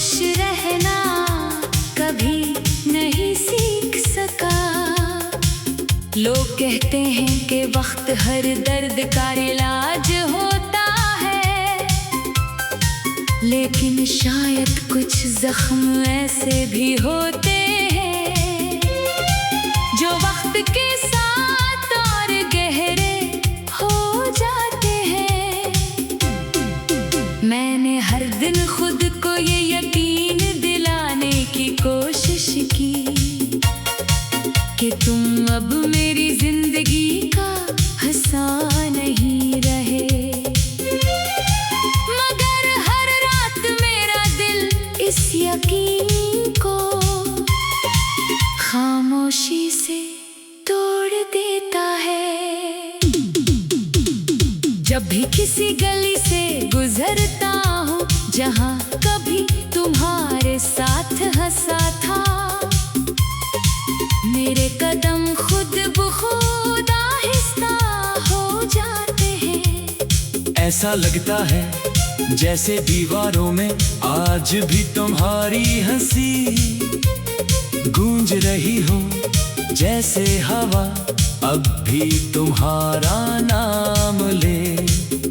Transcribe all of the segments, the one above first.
खुश रहना कभी नहीं सीख सका। लोग कहते हैं कि वक्त हर दर्द का इलाज होता है, लेकिन शायद कुछ जख्म ऐसे भी होते हैं जो वक्त के साथ और गहरे हो जाते हैं। मैंने हर दिन खुद को ये यकीन दिलाने की कोशिश की कि तुम अब मेरी जिंदगी का हिस्सा नहीं रहे, मगर हर रात मेरा दिल इस यकीन को खामोशी से तोड़ देता है। जब भी किसी गली से गुजरता हूँ जहाँ कभी तुम्हारे साथ हंसा था, मेरे कदम खुद ब खुद आहिस्ता हो जाते हैं। ऐसा लगता है जैसे दीवारों में आज भी तुम्हारी हंसी गूंज रही हो, जैसे हवा अब भी तुम्हारा नाम ले।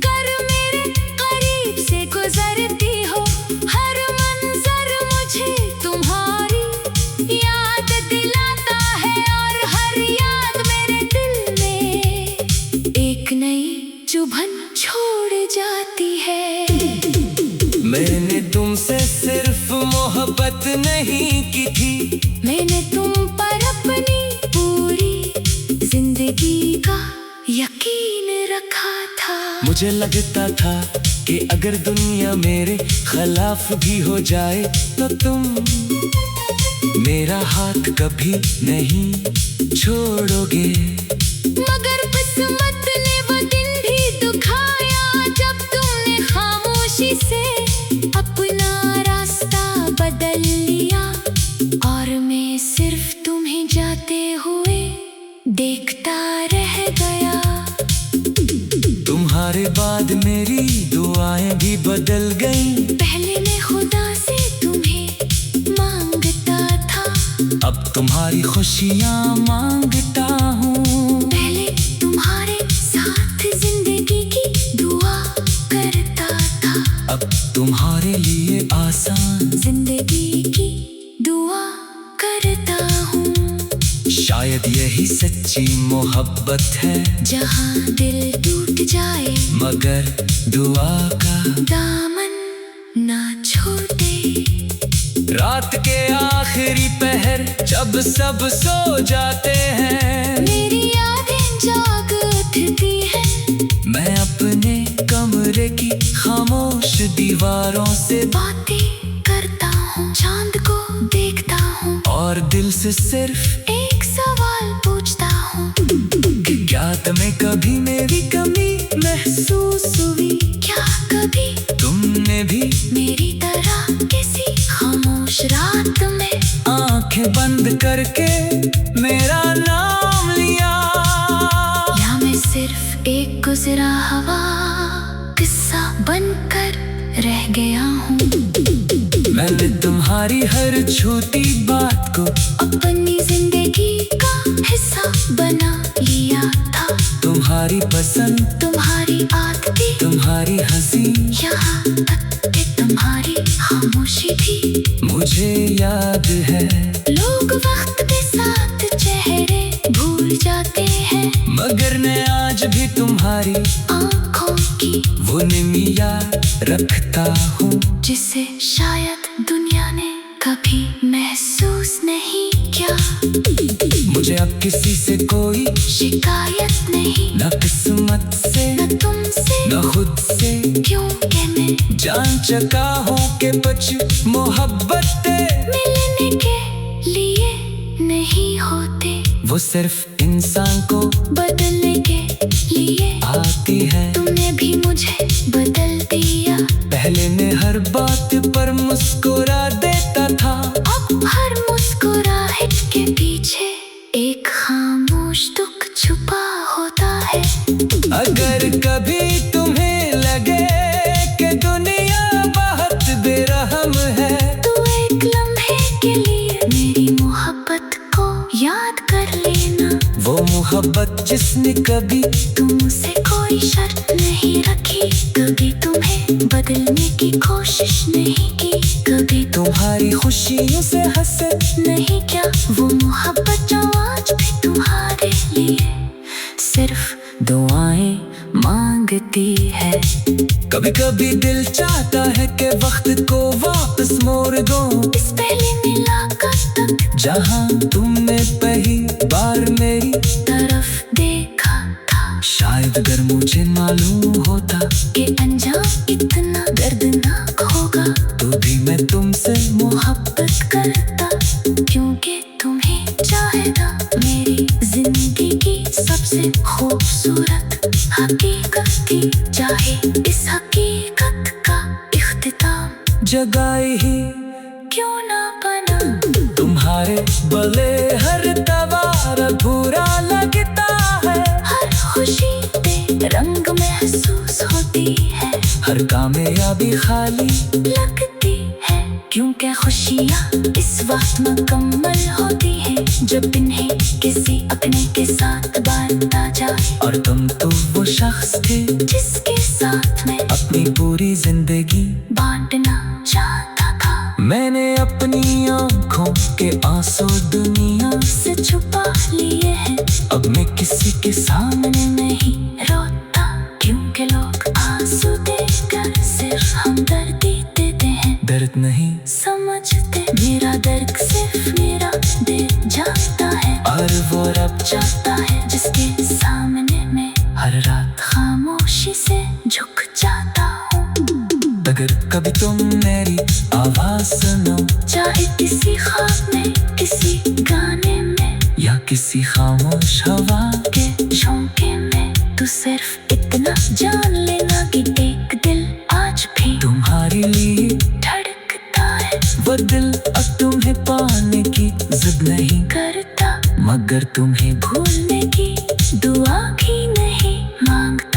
कर मेरे करीब से गुजरती हो, हर मंजर मुझे तुम्हारी याद दिलाता है, और हर याद मेरे दिल में एक नई चुभन छोड़ जाती है। मैंने तुमसे सिर्फ मोहब्बत नहीं की थी, मैंने तुम पर अपनी पूरी जिंदगी का यकीन रखा था। मुझे लगता था कि अगर दुनिया मेरे खिलाफ भी हो जाए तो तुम मेरा हाथ कभी नहीं छोड़ोगे। मगर किस्मत ने वो दिन भी दुखाया जब तुमने खामोशी से अपना रास्ता बदल लिया, और मैं सिर्फ तुम्हें जाते हुए देखता रह गया। तुम्हारे बाद मेरी दुआएं भी बदल गईं। पहले मैं खुदा से तुम्हें मांगता था, अब तुम्हारी खुशियाँ मांगता हूँ। पहले तुम्हारे साथ जिंदगी की दुआ करता था, अब तुम्हारे लिए आसान जिंदगी की दुआ करता हूँ। शायद यही सच्ची मोहब्बत है, जहाँ दिल टूट जाए मगर दुआ का दामन ना छोड़े। रात के आखिरी पहर जब सब सो जाते हैं, मेरी यादें जाग उठती हैं। मैं अपने कमरे की खामोश दीवारों से बातें करता हूँ, चांद को देखता हूँ, और दिल से सिर्फ एक सवाल पूछता हूँ कि क्या तुम्हें कभी मेरी कमी महसूस हुई? क्या कभी तुमने भी मेरी तरह किसी खामोश रात में आंखें बंद करके मेरा नाम लिया? या मैं सिर्फ एक गुजरा हवा किस्सा बनकर रह गया हूँ? मैंने तुम्हारी हर छोटी बात को अपनी जिंदगी का हिस्सा बना लिया था। तुम्हारी पसंद, तुम्हारी आदतें, तुम्हारी हंसी, यहाँ तक कि तुम्हारी खामोशी भी मुझे याद है। लोग वक्त के साथ चेहरे भूल जाते हैं, मगर मैं आज भी तुम्हारी आँखों की वो निमिया रखता हूँ, जिसे शायद दुनिया ने कभी महसूस नहीं किया। मुझे अब किसी से कोई शिकायत नहीं, न किस्मत से न तुमसे न खुद से, क्योंकि मैं जान चुका हूँ कि कुछ मोहब्बतें मिलने के लिए नहीं होते, वो सिर्फ इंसान को बदलने के लिए आती है। तुमने भी मुझे बदल दिया। पहले मैं हर बात पर मुस्कुरा देता था, अब हर मुस्कुराहट के पीछे एक खामोश दुख छुपा होता है। अगर कभी तुम्हें लगे कि दुनिया बहुत बेरहम है, तो याद कर लेना वो मोहब्बत जिसने कभी तुमसे कोई शर्त नहीं रखी, कभी तुम्हें बदलने की कोशिश नहीं की, कभी तुम्हारी खुशियों से हंसे नहीं क्या। वो मोहब्बत जो आज भी तुम्हारे लिए सिर्फ दुआएं मांगती है। कभी कभी दिल चाहता है कि वक्त को वापस मोड़ दो, इस पहली मुलाकात तक जहाँ तुमने पहली बार मेरी तरफ देखा था। शायद अगर मुझे मालूम होता कि अंजाम इतना दर्दनाक होगा, तो भी मैं तुमसे मोहब्बत करता, क्योंकि तुम्हें चाहेगा मेरी जिंदगी की सबसे खूबसूरत हकीकत थी। चाहे इस हकीकत का इख्तिताम जगाए ही क्यों ना बना, तुम्हारे बले हर तवार बुरा लगता है, हर खुशी पे रंग महसूस होती है, हर कामयाबी खाली लगती है, क्योंकि खुशियाँ इस वक्त मुकम्मल होती हैं जब इन्हें किसी अपने के साथ बांटा जाए। और तुम तो वो शख्स थे जिसके साथ मैं अपनी पूरी जिंदगी बांटना चाहता था। मैंने अपनी आंखों के आंसू दुनिया से छुपा लिए हैं, अब मैं किसी के सामने नहीं रोता, क्योंकि लोग आंसू देकर सिर्फ हमदर्दी देते हैं, दर्द नहीं समझते मेरा दर्द सिर्फ मेरा दिल जानता है। और वो रब चाहता है जिसके सामने मैं हर रात खामोशी से झुक जाता हूँ। अगर कभी तुम मेरी आवाज सुनो, चाहे किसी ख्वाब में, किसी गाने में, या किसी खामोश हवा के झोंके में, तो सिर्फ इतना जान लेना कि एक दिल आज भी तुम्हारे लिए धड़कता है। वो दिल अब तुम्हें पाने की जिद नहीं करता, मगर तुम्हें भूलने की दुआ भी नहीं मांगता।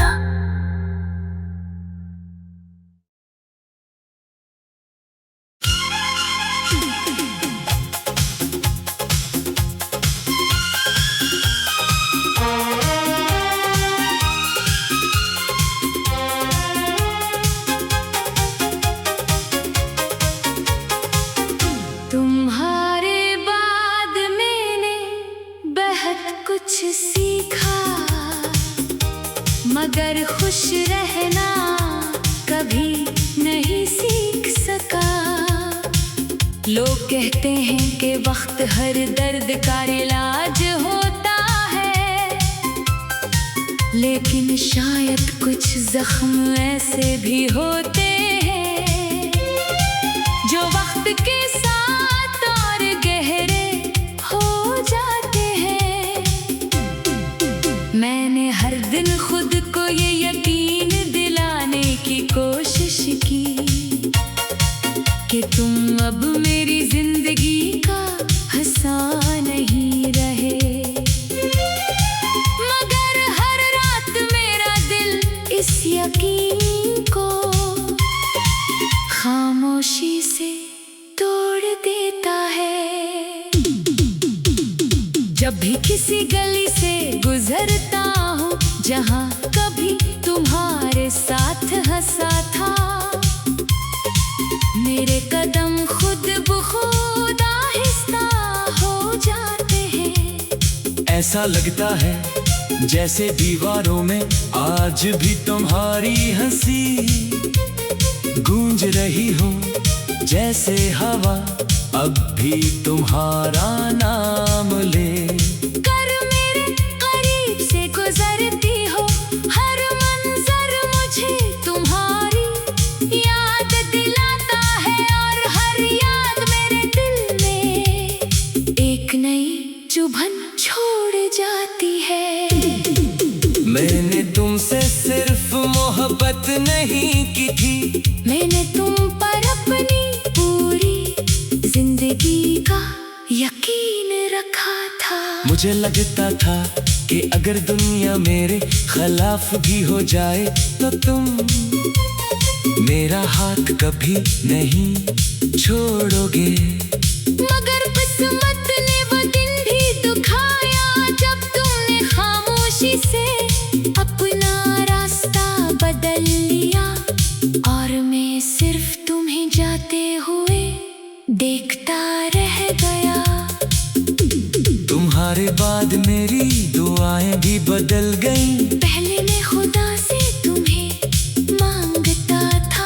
तुम्हारे बाद मैंने बहुत कुछ सीखा, मगर खुश रहना कभी नहीं सीख सका। लोग कहते हैं कि वक्त हर दर्द का इलाज होता है, लेकिन शायद कुछ जख्म ऐसे भी होते हैं जो वक्त के साथ और गहरे हो जाते हैं। मैंने हर दिन खुद को ये यकीन दिलाने की कोशिश की कि तुम अब मेरी जिंदगी का हिस्सा नहीं रहे, मगर हर रात मेरा दिल इस यकीन को खामोशी से तोड़ देता है। जब भी किसी गली से गुजरता हूँ जहाँ कभी तुम्हारे साथ हंसा था, मेरे कदम खुद ब खुद आहिस्ता हो जाते हैं। ऐसा लगता है जैसे दीवारों में आज भी तुम्हारी हंसी गूंज रही हो, जैसे हवा अब भी तुम्हारा नाम ले कर मेरे करीब से गुजरती हो, हर मंजर मुझे तुम्हारी याद दिलाता है, और हर याद मेरे दिल में एक नई चुभन छोड़ जाती है। मैंने तुमसे सिर्फ मोहब्बत नहीं की थी, मैंने तुम पर अपनी पूरी जिंदगी का यकीन रखा था। मुझे लगता था कि अगर दुनिया मेरे खिलाफ भी हो जाए तो तुम मेरा हाथ कभी नहीं छोड़ोगे। मगर किस्मत ने वो दिन भी तुम्हारे बाद मेरी दुआएं भी बदल गईं। पहले मैं खुदा से तुम्हें मांगता था,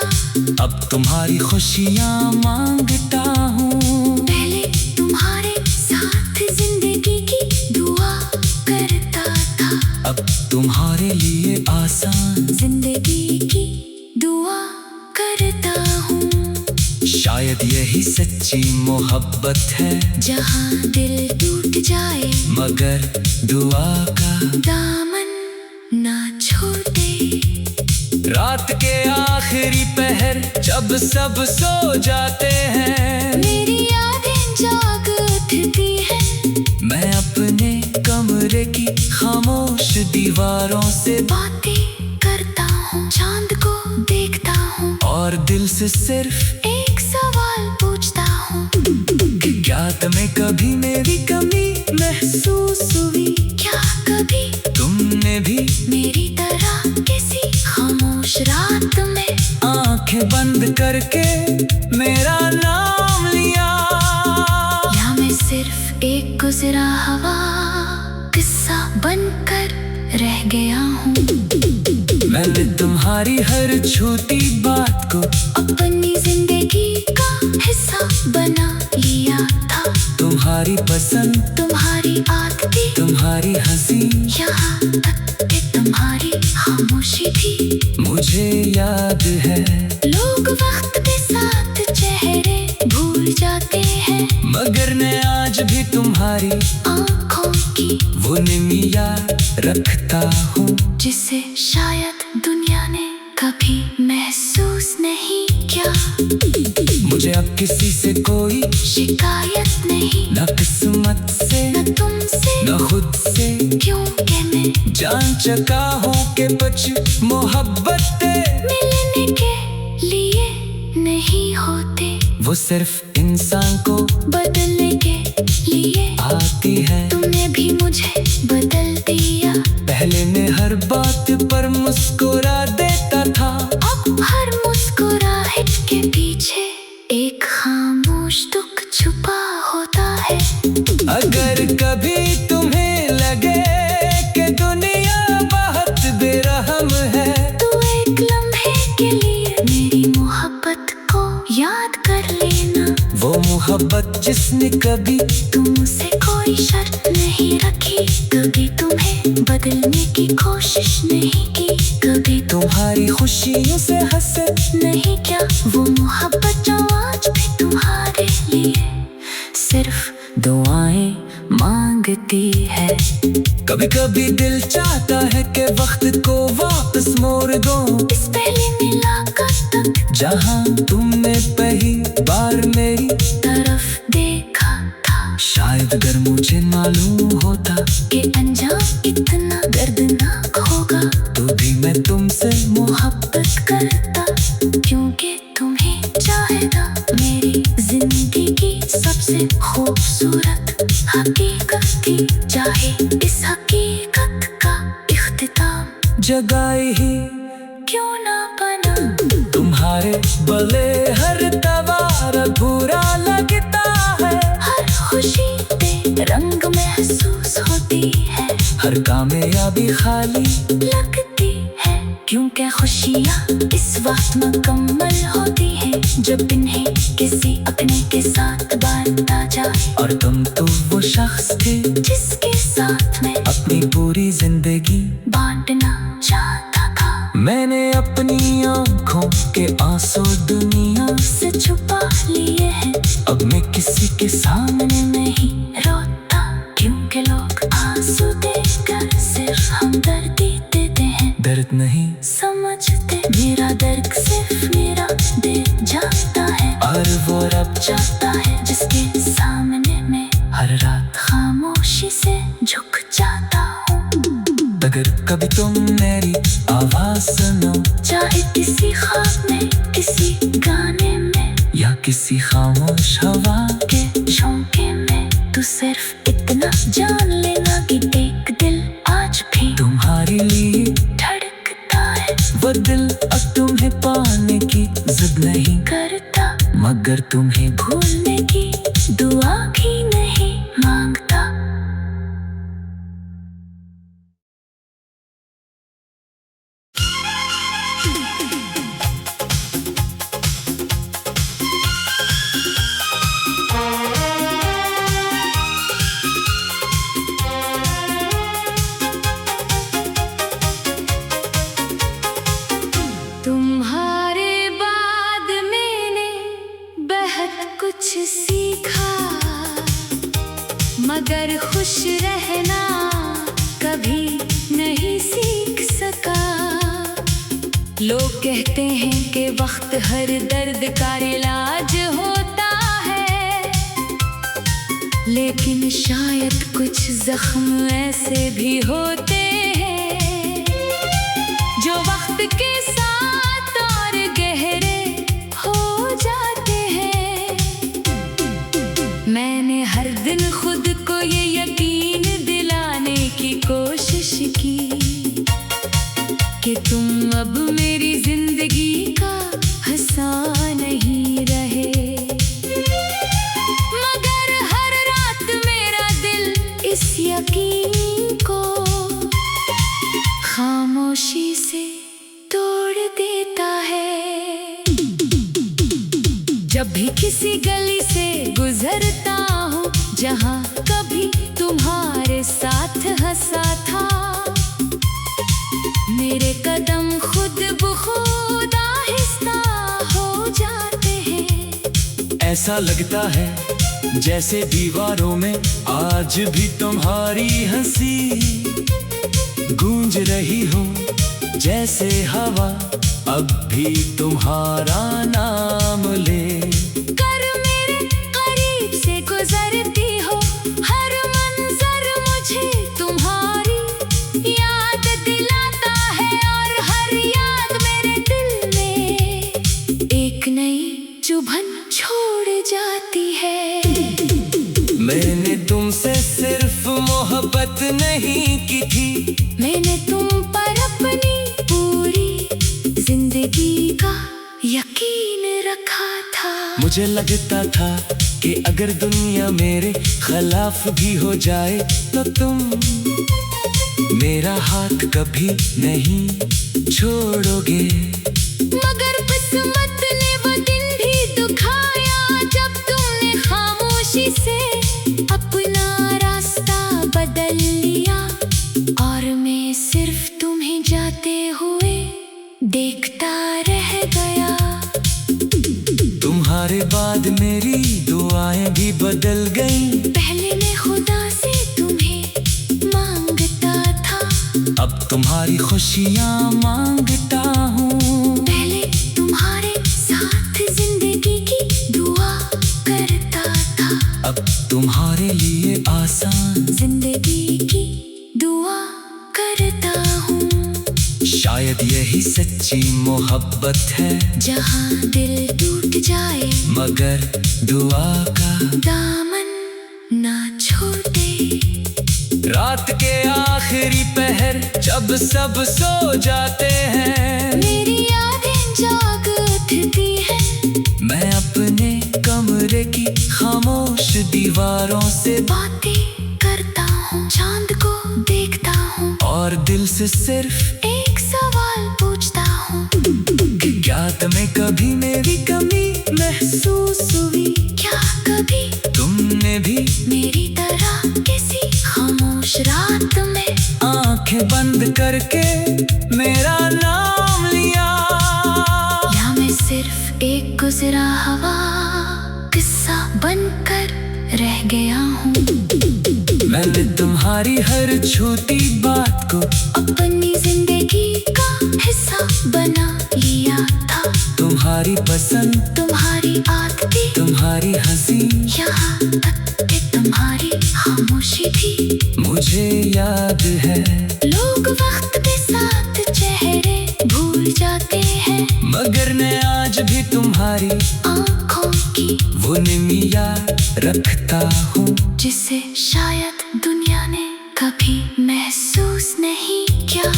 अब तुम्हारी खुशियाँ मांगता हूँ। पहले तुम्हारे साथ जिंदगी की दुआ करता था, अब तुम्हारे लिए आसान जिंदगी की दुआ करता हूँ। शायद यही सच्ची मोहब्बत है, जहाँ दिल टूट जाए मगर दुआ का दामन ना छोड़े। रात के आखिरी पहर जब सब सो जाते हैं, मेरी यादें जाग उठती हैं। मैं अपने कमरे की खामोश दीवारों से बातें करता हूँ, चांद को देखता हूँ और दिल से सिर्फ एक सवाल पूछता हूँ कि क्या तुम्हें कभी मेरी कमी महसूस हुई? क्या कभी तुमने भी मेरी तरह किसी खामोश रात में आंखें बंद करके मेरा नाम लिया? या मैं सिर्फ एक गुजरा हुआ किस्सा बनकर रह गया हूँ? मैंने तुम्हारी हर छोटी बात को अपनी जिंदगी का हिस्सा बना लिया था। तुम्हारी पसंद, तुम्हारी आदतें, तुम्हारी हंसी, यहाँ तक कि तुम्हारी खामोशी भी मुझे याद है। लोग वक्त के साथ चेहरे भूल जाते हैं, मगर मैं आज भी तुम्हारी आँखों की वो निमी याद रखता हूँ, जिसे शायद दुनिया ने कभी महसूस नहीं किया। मुझे अब किसी से कोई शिकायत नहीं, न किस्मत से न तुमसे न खुद से, क्योंकि मैं जान चुका हूँ कि कुछ मोहब्बतें मिलने के लिए नहीं होते, वो सिर्फ इंसान को बदलने के लिए आती है। तुमने भी मुझे बदल दिया। पहले मैं हर बात पर मुस्कुरा देता था, अब हर मुस्कुराहट के पीछे एक खामोश दुख छुपा होता है। अगर कभी तुम्हें लगे कि दुनिया बहुत बेरहम है, तो एक लम्हे के लिए मेरी मोहब्बत को याद कर लेना। वो मोहब्बत जिसने कभी तुमसे कोई शर्त नहीं रखी, कभी तुम्हें बदलने की कोशिश नहीं की, कभी तुम्हारी खुशियों से हंसे नहीं क्या। वो मोहब्बत जो आज भी तुम्हारे लिए सिर्फ दुआएं मांगती है। कभी कभी दिल चाहता है कि वक्त को वापस मोड़ दो, इस पहली मुलाकात तक जहाँ तुमने पहली बार मेरी तरफ देखा था। शायद अगर मुझे मालूम होता कि अंजाम इतना दर्दनाक होगा, तो भी मैं तुमसे मोहब्बत करता, क्योंकि तुम्हें चाहेगा। मेरी जिंदगी की सबसे खूबसूरत हकीकत थी, चाहे इस हकीकत का इख्तिताम जगाए ही क्यों ना बना। तुम्हारे बले हर तवार बुरा लगता है, हर खुशी पे रंग महसूस होती है, हर कामयाबी खाली लगती है, क्योंकि खुशियाँ इस वक्त मुकम्मल होती हैं जब इन्हें किसी अपने के साथ बांटा जाए। और तुम तो वो शख्स थे जिसके साथ मैं अपनी पूरी जिंदगी बांटना चाहता था। मैंने अपनी आँखों के आंसू दुनिया से छुपा लिए हैं, अब मैं किसी के सामने नहीं रोता, क्योंकि लोग आंसू देखकर सिर्फ हमदर्दी देते हैं, दर्द नहीं समझते। मेरा दर्द सिर्फ मेरा दिल जानता है, और वो रब चाहता है जिसके सामने मैं हर रात। खामोशी से झुक जाता हूँ। अगर कभी तुम मेरी आवाज सुनो, चाहे किसी ख्वाब में, किसी गाने में, या किसी खामोश हवा के झोंके में, तो सिर्फ इतना जान लेना कि एक दिल आज भी तुम्हारे लिए धड़कता है। वो दिल अब तुम्हें पाने की जिद नहीं करता, मगर तुम्हें भूलने की दुआ भी नहीं मांगता। खुश रहना कभी नहीं सीख सका। लोग कहते हैं कि वक्त हर दर्द का इलाज होता है, लेकिन शायद कुछ जख्म ऐसे भी होते हैं जो वक्त के साथ और गहरे हो जाते हैं। मैंने हर दिन खुद को ये यकीन दिलाने की कोशिश की कि तुम अब मेरी जिंदगी का हिस्सा नहीं रहे, मगर हर रात मेरा दिल इस यकीन को खामोशी से तोड़ देता है। जब भी किसी गली से गुजरता हूँ जहाँ कभी तुम्हारे साथ हंसा था, मेरे कदम खुद बखुद आहिस्ता हो जाते हैं। ऐसा लगता है जैसे दीवारों में आज भी तुम्हारी हंसी गूंज रही हो, जैसे हवा अब भी तुम्हारा नाम ले। कर मेरे करीब से गुजरती हो, हर मंजर मुझे तुम्हारी याद दिलाता है, और हर याद मेरे दिल में एक नई चुभन छोड़ जाती है। मैंने तुमसे सिर्फ मोहब्बत नहीं की थी, मैंने तुम पर अपनी पूरी जिंदगी का यकीन रखा था। मुझे लगता था कि अगर दुनिया मेरे खिलाफ भी हो जाए तो तुम मेरा हाथ कभी नहीं छोड़ोगे। मगर किस्मत ने वो दिन भी दुखाया जब तुमने खामोशी से अपना रास्ता बदल लिया, और मैं सिर्फ तुम्हें जाते हुए देखता रह गया। तुम्हारे बाद मेरी दुआएं भी बदल गईं। पहले मैं खुदा से तुम्हें मांगता था, अब तुम्हारी खुशियाँ मांगता हूँ। पहले तुम्हारे साथ जिंदगी की दुआ करता था, अब तुम्हारे लिए आसान जिंदगी की दुआ करता हूँ। शायद यही सच्ची मोहब्बत है, जहाँ दिल टूट जाए मगर दुआ का दामन ना छोड़े। रात के आखिरी पहर जब सब सो जाते हैं, मेरी यादें जाग उठती हैं, मैं अपने कमरे की खामोश दीवारों से बातें करता हूँ, चांद को देखता हूँ, और दिल से सिर्फ एक सवाल पूछता हूँ कि क्या तुम्हें कभी मेरी कमी महसूस हुई? क्या कभी तुमने भी मेरी तरह किसी खामोश रात में आंखें बंद करके मेरा नाम लिया? या मैं सिर्फ एक गुजरा हुआ किस्सा बनकर रह गया हूँ? मैंने तुम्हारी हर छोटी बात को अपनी जिंदगी का हिस्सा बना लिया था। तुम्हारी पसंद, तुम्हारी आदतें, तुम्हारी हंसी, यहाँ तक कि तुम्हारी खामोशी भी मुझे याद है। लोग वक्त के साथ चेहरे भूल जाते हैं, मगर मैं आज भी तुम्हारी आँखों की वो निमिया रखता हूँ, जिसे शायद दुनिया ने कभी महसूस नहीं किया।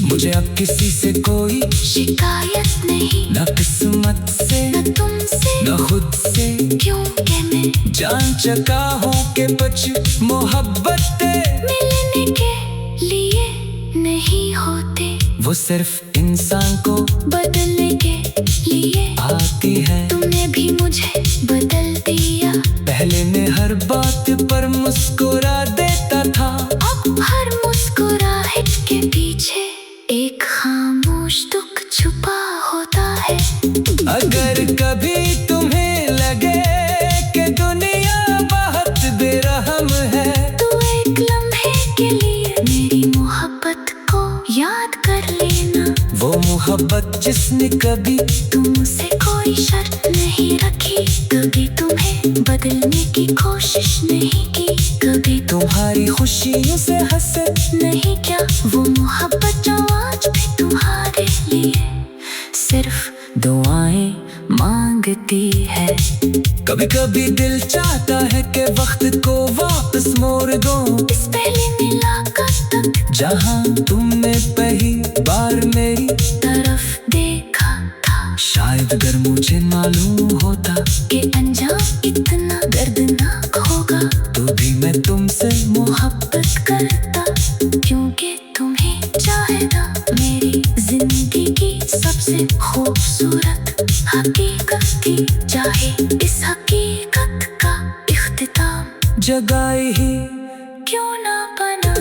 मुझे अब किसी से कोई शिकायत नहीं, न किस्मत से न तुमसे न खुद से, क्योंकि मैं जान चुका हूँ कि कुछ मोहब्बतें मिलने के लिए नहीं होते, वो सिर्फ इंसान को बदलने के लिए आती है। तुमने भी मुझे बदल दिया। पहले मैं हर बात पर मुस्कुरा देता था, अब हर मुस्कुराहट के पीछे एक खामोश दुख छुपा होता है। अगर कभी तुम्हें लगे कि दुनिया बहुत बेरहम है, जिसने कभी तुमसे कोई शर्त नहीं रखी, कभी तुम्हें बदलने की कोशिश नहीं की, कभी तुम्हारी खुशियों से हंसे नहीं क्या वो मोहब्बत जो आज भी तुम्हारे लिए सिर्फ दुआएं मांगती है। कभी कभी दिल चाहता है कि वक्त को वापस मोड़ दो, इस पहली मुलाकात तक जहाँ तुमने पहली बार मेरी तरफ देखा था। शायद अगर मुझे मालूम होता कि अंजाम इतना दर्दनाक होगा, तो भी मैं तुमसे मोहब्बत करता, क्योंकि तुम्हें चाहेगा मेरी जिंदगी की सबसे खूबसूरत हकीकत थी। चाहे इस हकीकत का इख्तिताम जगाए ही क्यों ना बना,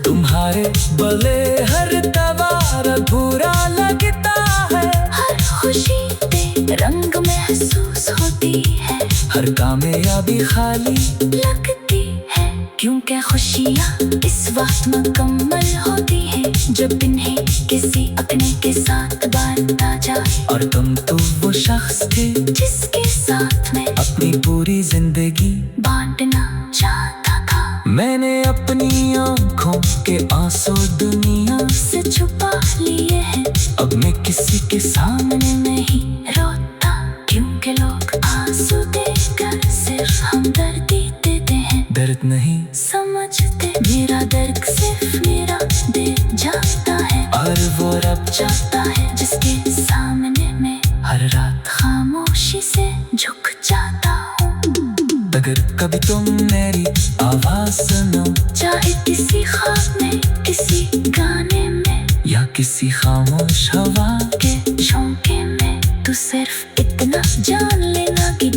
तुम्हारे बले हर तवार बुरा लगता है, हर खुशी पे रंग महसूस होती है, हर कामयाबी खाली लगती है, क्योंकि खुशियाँ इस वक्त मुकम्मल होती हैं जब इन्हें किसी अपने के साथ बांटा जाए। और तुम तो वो शख्स थे जिसके साथ मैं अपनी पूरी जिंदगी बांटना चाहता था। मैंने अपनी आंखों के आंसू दुनिया से छुपा लिए हैं, अब मैं किसी के सामने नहीं रोता, क्योंकि लोग आंसू देकर सिर्फ हमदर्दी देते हैं, दर्द नहीं समझते मेरा दर्द सिर्फ मेरा दिल जानता है। और वो रब चाहता है जिसके सामने मैं हर रात खामोशी से झुक जाता हूँ। अगर कभी तुम मेरी आवाज सुनो, चाहे किसी ख्वाब में, किसी गाने में, या किसी खामोश हवा के झोंके में, तू सिर्फ इतना जान लेना कि